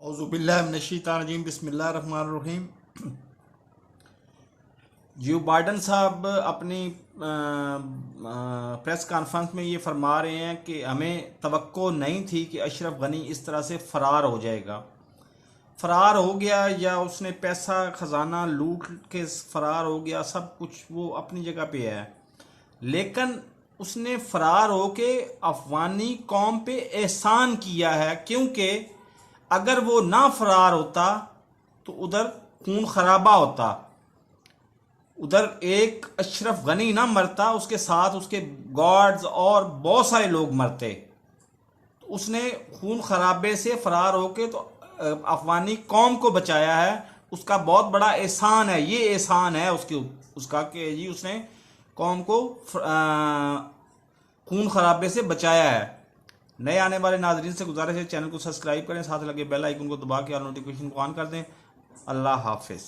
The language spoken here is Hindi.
औज़ुबिल्लाहिमिनश्शैतानिर्रजीम बिस्मिल्लाहिर्रहमानिर्रहीम। जो बाइडन साहब अपनी प्रेस कॉन्फ्रेंस में ये फरमा रहे हैं कि हमें तवक्को नहीं थी कि अशरफ गनी इस तरह से फ़रार हो जाएगा। फ़रार हो गया या उसने पैसा ख़जाना लूट के फ़रार हो गया, सब कुछ वो अपनी जगह पे है, लेकिन उसने फ़रार हो के अफ़गानी कौम पे एहसान किया है, क्योंकि अगर वो ना फ़रार होता तो उधर खून खराबा होता। उधर एक अशरफ गनी ना मरता, उसके साथ उसके गार्ड्स और बहुत सारे लोग मरते। तो उसने खून खराबे से फरार होके तो अफगानी कौम को बचाया है। उसका बहुत बड़ा एहसान है, ये एहसान है उसका कि जी उसने कौम को खून खराबे से बचाया है। नए आने वाले नाजरीन से गुजारिश है चैनल को सब्सक्राइब करें, साथ लगे बेल आइकन को दबा के और नोटिफिकेशन को ऑन कर दें। अल्लाह हाफिज़।